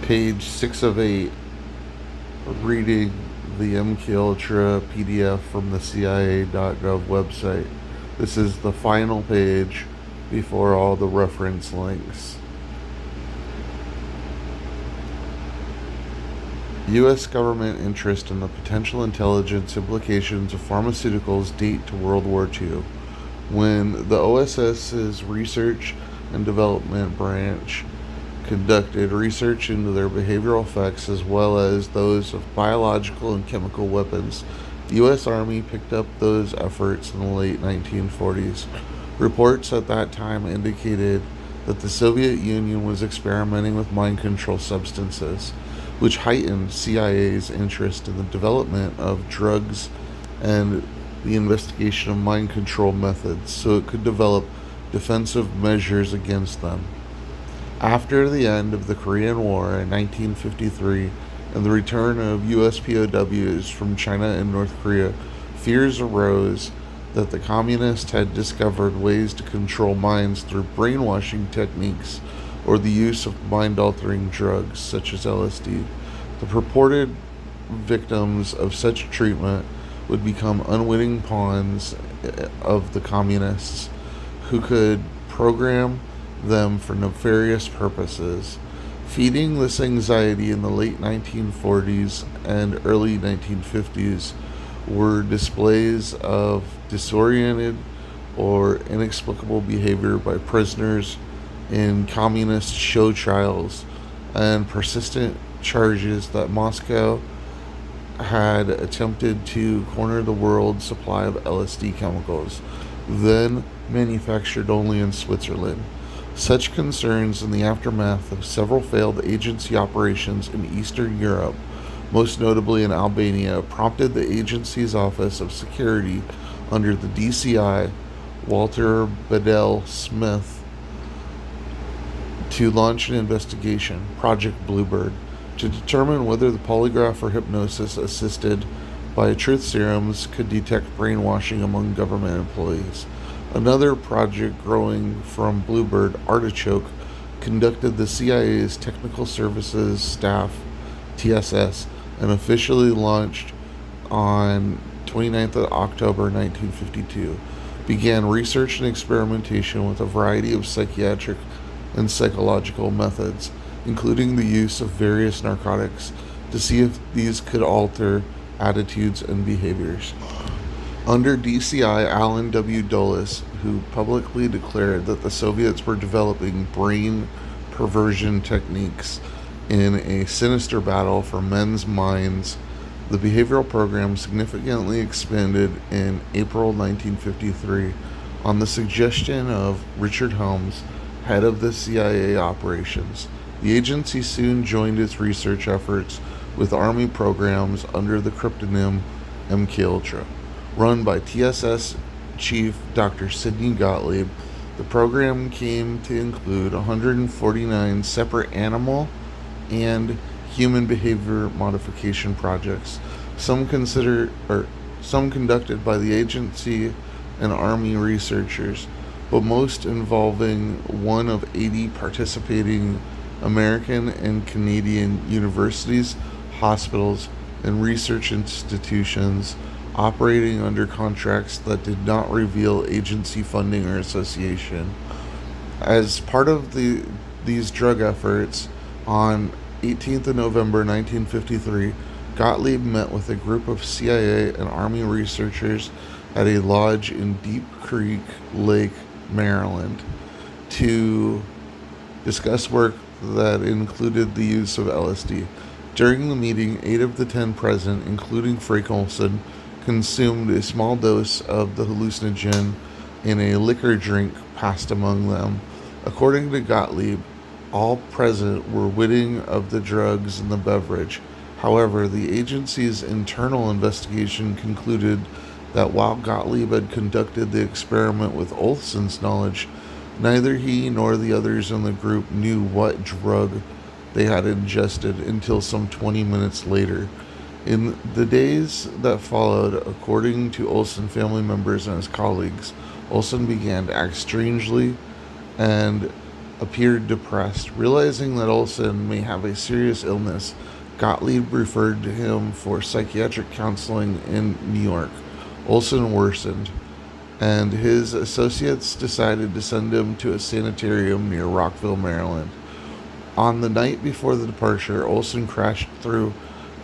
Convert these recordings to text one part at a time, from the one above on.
page 6 of 8, reading the MKUltra PDF from the CIA.gov website. This is the final page before all the reference links. U.S. government interest in the potential intelligence implications of pharmaceuticals date to World War II, when the OSS's Research and Development Branch conducted research into their behavioral effects as well as those of biological and chemical weapons. The U.S. Army picked up those efforts in the late 1940s. Reports at that time indicated that the Soviet Union was experimenting with mind control substances, which heightened CIA's interest in the development of drugs and the investigation of mind control methods so it could develop defensive measures against them. After the end of the Korean War in 1953 and the return of U.S. POWs from China and North Korea, fears arose that the communists had discovered ways to control minds through brainwashing techniques or the use of mind-altering drugs such as LSD. The purported victims of such treatment would become unwitting pawns of the communists, who could program them for nefarious purposes. Feeding this anxiety in the late 1940s and early 1950s were displays of disoriented or inexplicable behavior by prisoners in communist show trials and persistent charges that Moscow had attempted to corner the world's supply of LSD chemicals, then manufactured only in Switzerland. Such concerns in the aftermath of several failed agency operations in Eastern Europe, most notably in Albania, prompted the agency's Office of Security under the DCI, Walter Bedell Smith, to launch an investigation, Project Bluebird, to determine whether the polygraph or hypnosis assisted by truth serums could detect brainwashing among government employees. Another project growing from Bluebird, Artichoke, conducted the CIA's Technical Services Staff, TSS, and officially launched on 29th of October 1952, began research and experimentation with a variety of psychiatric and psychological methods, including the use of various narcotics, to see if these could alter attitudes and behaviors. Under DCI, Alan W. Dulles, who publicly declared that the Soviets were developing brain perversion techniques in a sinister battle for men's minds, the behavioral program significantly expanded in April 1953 on the suggestion of Richard Helms, head of the CIA operations. The agency soon joined its research efforts with Army programs under the cryptonym MKUltra. Run by TSS Chief Dr. Sidney Gottlieb, the program came to include 149 separate animal and human behavior modification projects, some conducted by the agency and Army researchers, but most involving one of 80 participating American and Canadian universities, hospitals, and research institutions operating under contracts that did not reveal agency funding or association. As part of these drug efforts, on 18th of November 1953, Gottlieb met with a group of CIA and Army researchers at a lodge in Deep Creek Lake, Maryland, to discuss work that included the use of LSD. During the meeting, 8 of the 10 present, including Frank Olson, consumed a small dose of the hallucinogen in a liquor drink passed among them. According to Gottlieb, all present were witting of the drugs in the beverage. However, the agency's internal investigation concluded that while Gottlieb had conducted the experiment with Olson's knowledge, neither he nor the others in the group knew what drug they had ingested until some 20 minutes later. In the days that followed, according to Olson family members and his colleagues, Olson began to act strangely and appeared depressed. Realizing that Olson may have a serious illness, Gottlieb referred to him for psychiatric counseling in New York. Olson worsened, and his associates decided to send him to a sanitarium near Rockville, Maryland. On the night before the departure, Olson crashed through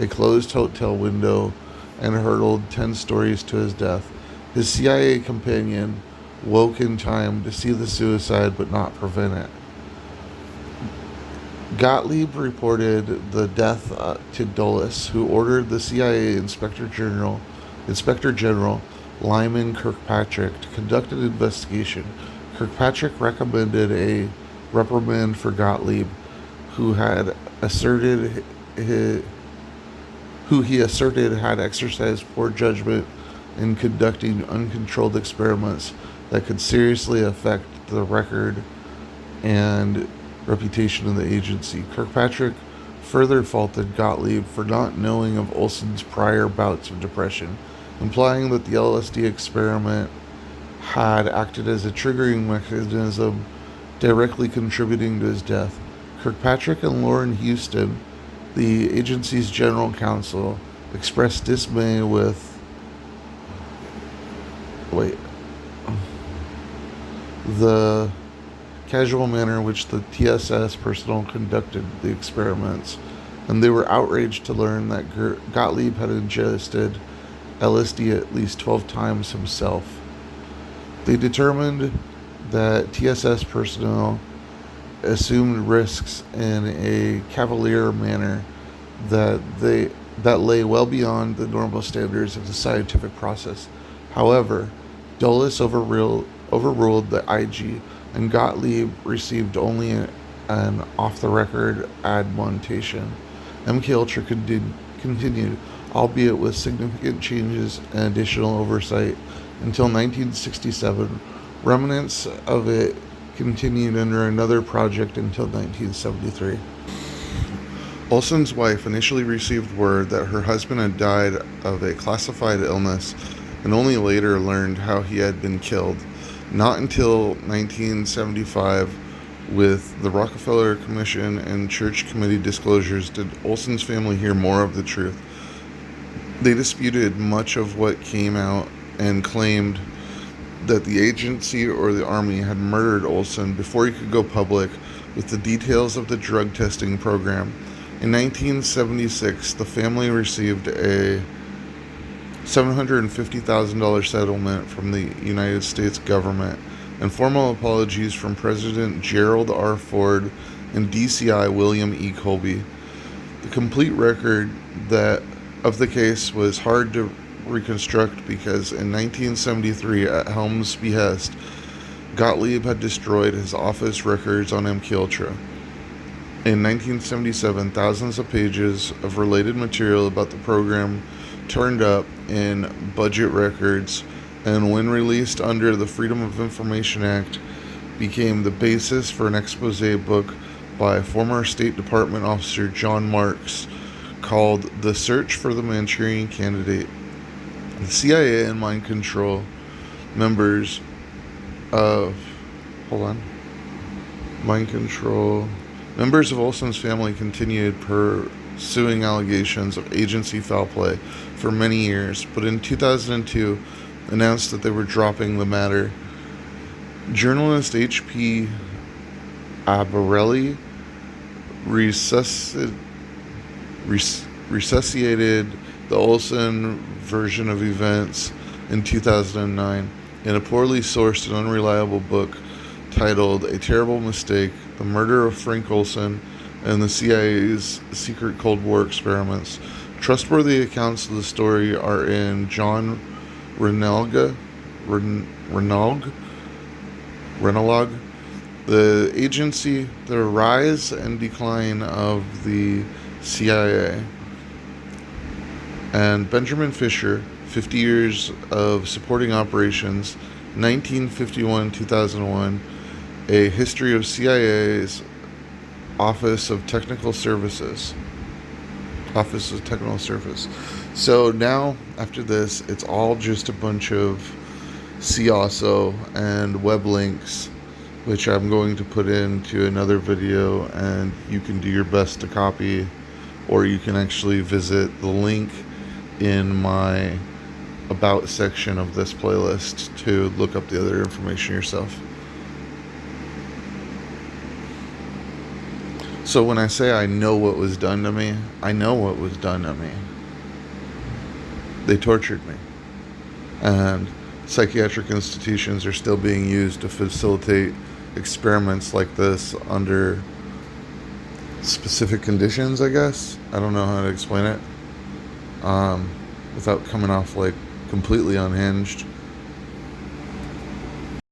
a closed hotel window and hurtled 10 stories to his death. His CIA companion woke in time to see the suicide but not prevent it. Gottlieb reported the death to Dulles, who ordered the CIA Inspector General Lyman Kirkpatrick to conduct an investigation. Kirkpatrick recommended a reprimand for Gottlieb, who he asserted had exercised poor judgment in conducting uncontrolled experiments that could seriously affect the record and reputation of the agency. Kirkpatrick further faulted Gottlieb for not knowing of Olson's prior bouts of depression, implying that the LSD experiment had acted as a triggering mechanism, directly contributing to his death. Kirkpatrick and Lauren Houston, the agency's general counsel, expressed dismay with the casual manner in which the TSS personnel conducted the experiments, and they were outraged to learn that Gottlieb had ingested LSD at least 12 times himself. They determined that TSS personnel assumed risks in a cavalier manner that lay well beyond the normal standards of the scientific process. However, Dulles overruled the IG, and Gottlieb received only an off-the-record admonishment. MKUltra continued, albeit with significant changes and additional oversight, until 1967. Remnants of it continued under another project until 1973. Olson's wife initially received word that her husband had died of a classified illness, and only later learned how he had been killed. Not until 1975, with the Rockefeller Commission and Church Committee disclosures, did Olson's family hear more of the truth. They disputed much of what came out and claimed that the agency or the Army had murdered Olson before he could go public with the details of the drug testing program. In 1976, the family received a $750,000 settlement from the United States government and formal apologies from President Gerald R. Ford and DCI William E. Colby. The complete record of the case was hard to reconstruct because in 1973, at Helms' behest, Gottlieb had destroyed his office records on MKUltra. In 1977, thousands of pages of related material about the program turned up in budget records, and when released under the Freedom of Information Act, became the basis for an expose book by former State Department officer John Marks called The Search for the Manchurian Candidate. The CIA and mind control members of members of Olson's family continued pursuing allegations of agency foul play for many years, but in 2002 announced that they were dropping the matter. Journalist H.P. Abarelli resuscitated the Olson version of events in 2009 in a poorly sourced and unreliable book titled A Terrible Mistake, The Murder of Frank Olson and the CIA's Secret Cold War Experiments. Trustworthy accounts of the story are in John Renaug, The Agency, The Rise and Decline of the CIA, and Benjamin Fisher, 50 Years of Supporting Operations, 1951-2001, A History of CIA's Office of Technical Service. So now, after this, it's all just a bunch of see also and web links which I'm going to put into another video, and you can do your best to copy, or you can actually visit the link in my about section of this playlist to look up the other information yourself. So when I say I know what was done to me, I know what was done to me. They tortured me. And psychiatric institutions are still being used to facilitate experiments like this under specific conditions, I guess. I don't know how to explain it without coming off like completely unhinged.